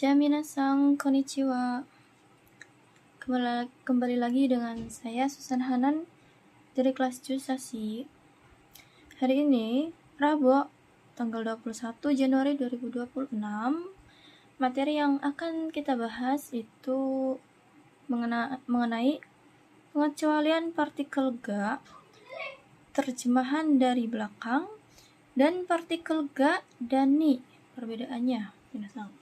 Minasan, konnichiwa. Kembali lagi dengan saya Susan Hanan dari kelas Jusashi. Hari ini Rabu tanggal 21 Januari 2026. Materi yang akan kita bahas itu mengenai pengecualian partikel ga, terjemahan dari belakang, dan partikel ga dan ni. Perbedaannya, minasan.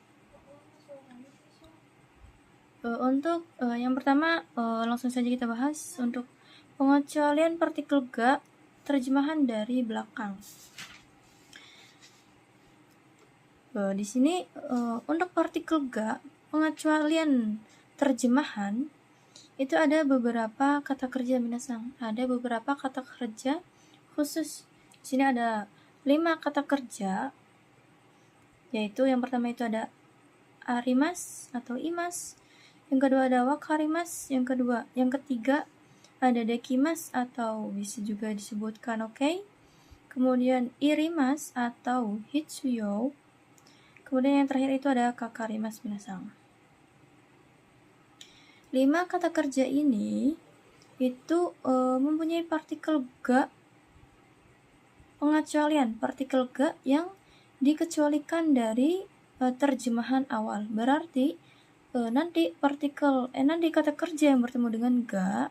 Untuk yang pertama, langsung saja kita bahas untuk pengecualian partikel ga, terjemahan dari belakang. Di sini untuk partikel ga, pengecualian terjemahan itu ada beberapa kata kerja minasan. Ada beberapa kata kerja khusus. Di sini ada 5 kata kerja, yaitu yang pertama itu ada arimas atau imas. Yang kedua ada wakarimas, yang ketiga ada dekimas atau bisa juga disebutkan oke. Kemudian irimas atau hitsuyo. Kemudian yang terakhir itu ada kakarimas minasan. 5 kata kerja ini itu mempunyai partikel ga, pengecualian partikel ga yang dikecualikan dari terjemahan awal. Berarti nanti kata kerja yang bertemu dengan ga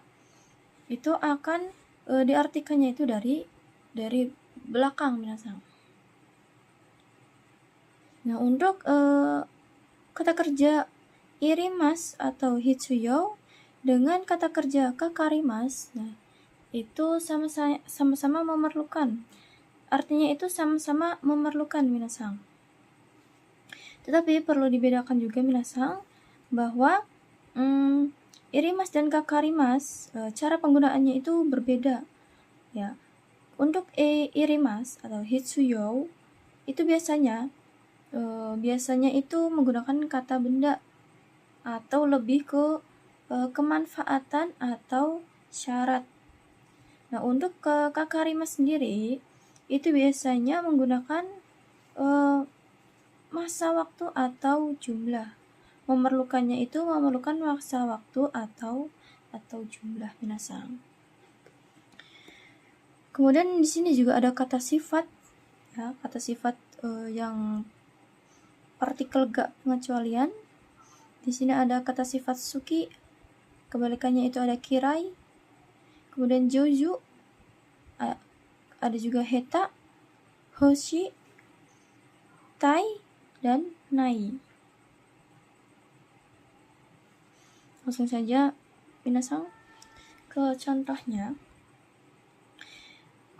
itu akan diartikannya itu dari belakang minasan. Nah, untuk kata kerja irimas atau hitsuyo dengan kata kerja kakarimas, nah itu sama-sama memerlukan. Artinya itu sama-sama memerlukan minasan. Tetapi perlu dibedakan juga minasan bahwa irimas dan kakarimas cara penggunaannya itu berbeda. Ya. Untuk irimas atau hitsuyo itu biasanya itu menggunakan kata benda atau lebih ke kemanfaatan atau syarat. Nah, untuk kakarimas sendiri itu biasanya menggunakan masa waktu atau jumlah. Memerlukan masa waktu atau jumlah minasan. Kemudian di sini juga ada kata sifat, ya, kata sifat yang partikel ga pengecualian. Di sini ada kata sifat suki, kebalikannya itu ada kirai. Kemudian joju, ada juga heta, hoshi, tai, dan nai. Langsung saja minasan ke contohnya.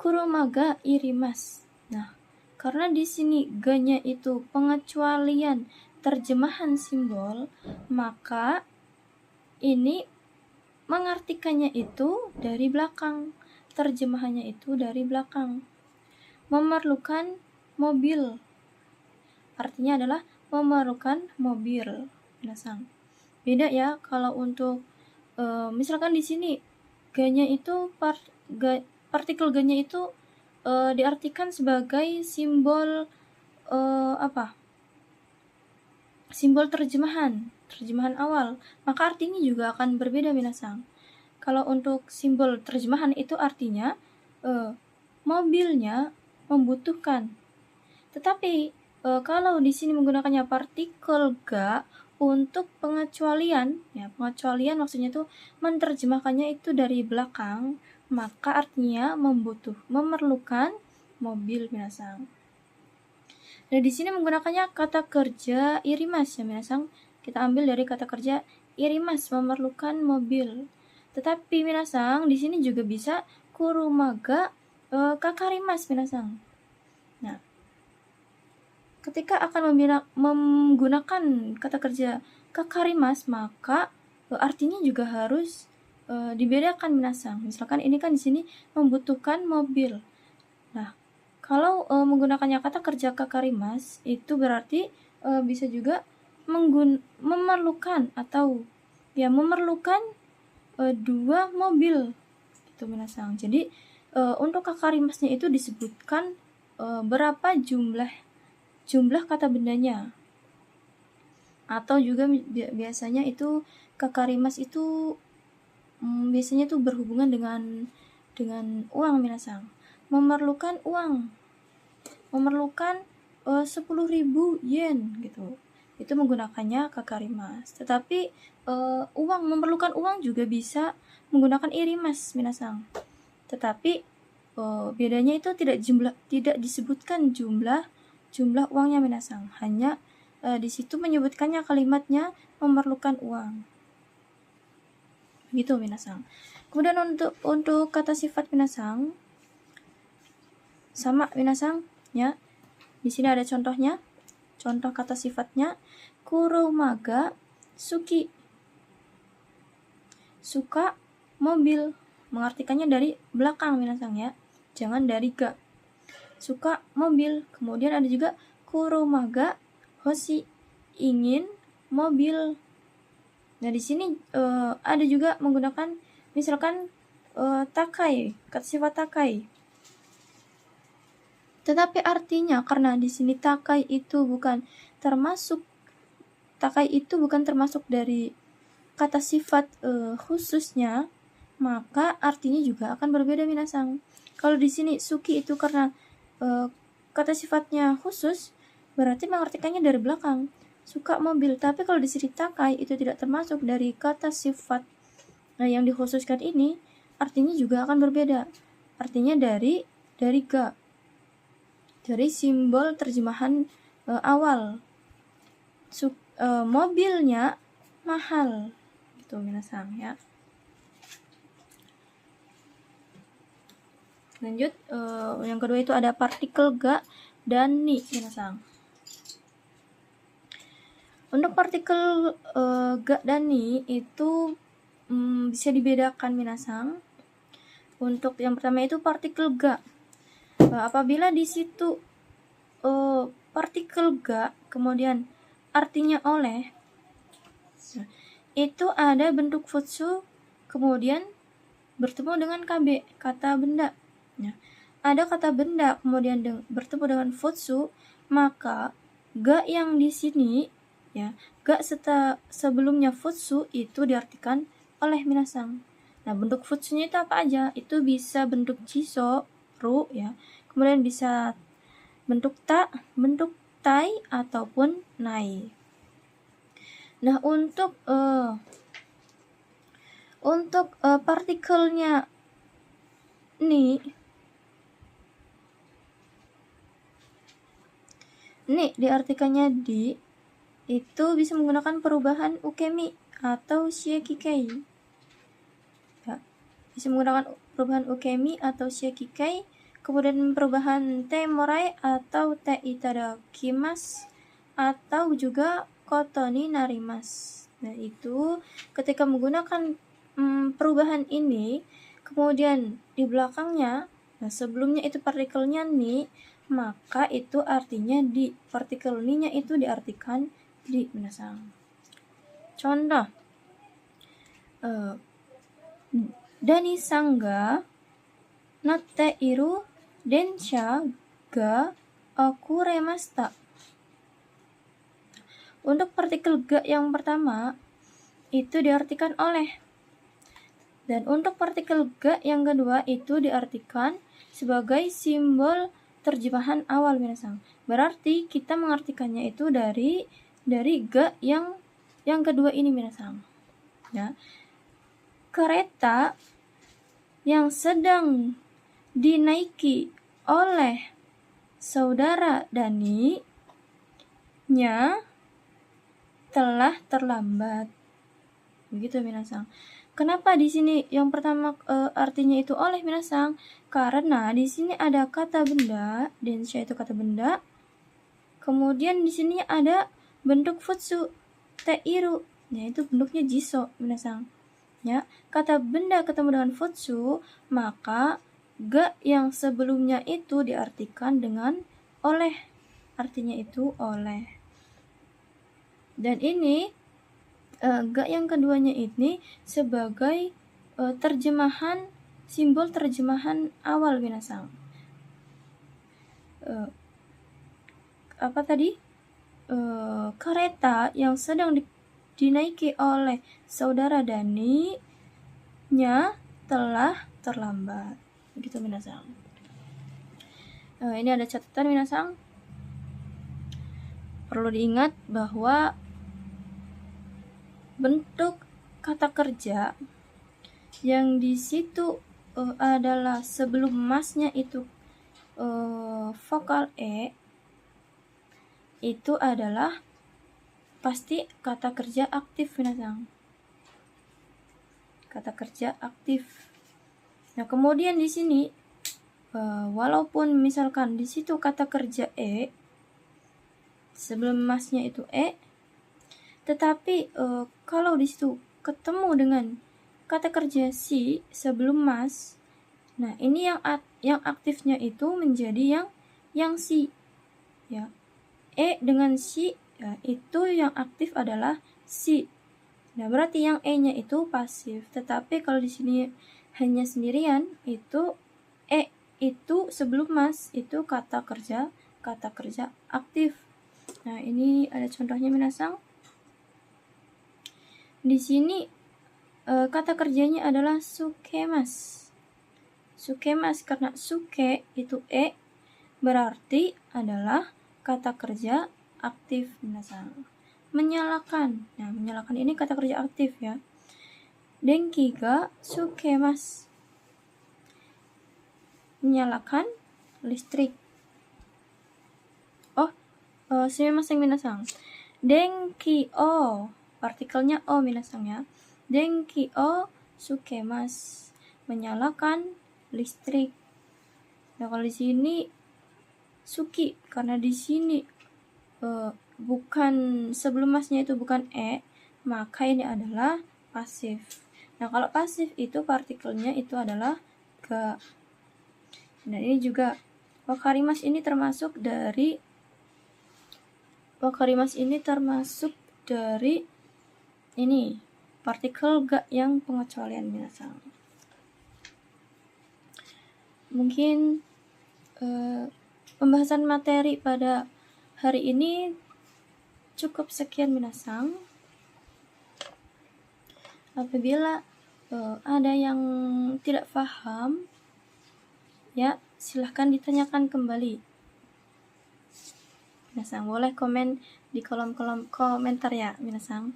Kuruma ga irimas. Nah, karena di sini ga-nya itu pengecualian terjemahan simbol, maka ini mengartikannya itu dari belakang. Terjemahannya itu dari belakang. Memerlukan mobil. Artinya adalah memerlukan mobil. Minasan. Beda ya kalau untuk misalkan di sini ga-nya itu partikel ga-nya itu diartikan sebagai simbol simbol terjemahan awal, maka artinya juga akan berbeda minasan. Kalau untuk simbol terjemahan itu artinya mobilnya membutuhkan. Tetapi kalau di sini menggunakannya partikel ga untuk pengecualian, ya pengecualian maksudnya itu menerjemahkannya itu dari belakang, maka artinya memerlukan mobil minasan. Nah, di sini menggunakannya kata kerja irimas ya minasan. Kita ambil dari kata kerja irimas, memerlukan mobil. Tetapi minasan di sini juga bisa kuruma ga kakarimas minasan. Nah, ketika akan menggunakan kata kerja kakarimas, maka artinya juga harus dibedakan minasan. Misalkan ini kan di sini membutuhkan mobil. Nah, kalau menggunakannya kata kerja kakarimas itu berarti bisa juga memerlukan atau ya memerlukan 2 mobil gitu minasan. Jadi untuk kakarimasnya itu disebutkan berapa jumlah kata bendanya. Atau juga biasanya itu kakarimas itu biasanya tuh berhubungan dengan uang minasang. Memerlukan uang, memerlukan 10.000 yen gitu. Itu menggunakannya kakarimas. Tetapi memerlukan uang juga bisa menggunakan irimas minasang. Tetapi bedanya itu tidak disebutkan jumlah uangnya minasang. Hanya di situ menyebutkannya kalimatnya memerlukan uang. Gitu minasang. Kemudian untuk kata sifat minasang sama minasang ya. Di sini ada contohnya. Contoh kata sifatnya kuromaga suki. Suka mobil. Mengartikannya dari belakang minasang ya. Jangan dari ga. Suka mobil. Kemudian ada juga kuromaga hoshi, ingin mobil. Nah, di sini ada juga menggunakan misalkan takai, kata sifat takai. Tetapi artinya karena di sini takai itu bukan termasuk dari kata sifat khususnya, maka artinya juga akan berbeda minasang. Kalau di sini suki itu karena kata sifatnya khusus, berarti mengartikannya dari belakang, suka mobil. Tapi kalau di sini takai itu tidak termasuk dari kata sifat yang dikhususkan ini, artinya juga akan berbeda. Artinya dari ga, dari simbol terjemahan awal. Mobilnya mahal gitu minasang ya. Lanjut, yang kedua itu ada partikel ga dan ni minasang. Untuk partikel ga dan ni itu bisa dibedakan minasang. Untuk yang pertama itu partikel ga. Apabila di situ partikel ga kemudian artinya oleh, itu ada bentuk futsu kemudian bertemu dengan kb, kata benda. Ya. Ada kata benda kemudian bertemu dengan futsu, maka ga yang di sini ya, ga sebelumnya futsu itu diartikan oleh minasang. Nah, bentuk futsunya itu apa aja? Itu bisa bentuk jiso, ru ya. Kemudian bisa bentuk bentuk tai ataupun nai. Nah, untuk partikelnya ni diartikannya di itu bisa menggunakan perubahan ukemi atau shiekikei. Ya, bisa menggunakan perubahan ukemi atau shiekikei, kemudian perubahan te morai atau te itadakimasu, atau juga koto ni narimasu. Nah, itu ketika menggunakan perubahan ini, kemudian di belakangnya, nah sebelumnya itu partikelnya ni, maka itu artinya di. Partikel ni-nya itu diartikan di minasang. Contoh, dani sangga natte iru densha ga okuremashita. Untuk partikel ga yang pertama itu diartikan oleh. Dan untuk partikel ga yang kedua itu diartikan sebagai simbol terjemahan awal minasang. Berarti kita mengartikannya itu dari ga yang kedua ini minasang. Ya. Kereta yang sedang dinaiki oleh saudara Dani nya telah terlambat. Begitu minasang. Kenapa di sini yang pertama artinya itu oleh minasang? Karena di sini ada kata benda, densha itu kata benda. Kemudian di sini ada bentuk futsu, teiru, yaitu bentuknya jiso minasang. Ya, kata benda ketemu dengan futsu, maka ga yang sebelumnya itu diartikan dengan oleh. Artinya itu oleh. Dan ini ga yang keduanya ini sebagai terjemahan, simbol terjemahan awal minasang. Apa tadi? kereta yang sedang dinaiki oleh saudara Dani nya telah terlambat. Begitu minasang. Ini ada catatan minasang. Perlu diingat bahwa bentuk kata kerja yang di situ adalah sebelum masnya itu vokal E, itu adalah pasti kata kerja aktif minasang. Kata kerja aktif. Nah, kemudian di sini walaupun misalkan di situ kata kerja E, sebelum masnya itu E, tetapi kalau di situ ketemu dengan kata kerja si sebelum mas, nah ini yang aktifnya itu menjadi yang si, ya. E dengan si, ya, itu yang aktif adalah si. Nah, berarti yang E-nya itu pasif. Tetapi kalau di sini hanya sendirian, itu E itu sebelum mas itu kata kerja aktif. Nah, ini ada contohnya minasang. Di sini kata kerjanya adalah sukemas. Sukemas karena suke itu E, berarti adalah kata kerja aktif minasang. Menyalakan. Nah, menyalakan ini kata kerja aktif ya. Denki ga sukemas. Menyalakan listrik. Sumimasen minasang. Denki o, partikelnya o minasang ya. Denki o sukemas. Menyalakan listrik. Nah, kalau di sini suki karena di sini bukan sebelum masnya itu bukan E, maka ini adalah pasif. Nah, kalau pasif itu partikelnya itu adalah ga. Nah, ini juga wakarimas ini termasuk dari ini partikel ga yang pengecualian minasang. Mungkin pembahasan materi pada hari ini cukup sekian minasang. Apabila ada yang tidak paham, ya silahkan ditanyakan kembali. Minasang boleh komen di kolom komentar ya minasang.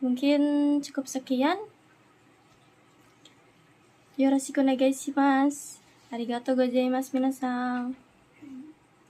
Mungkin cukup sekian. Yoroshiku onegai shimasu. Arigatou gozaimasu minasang.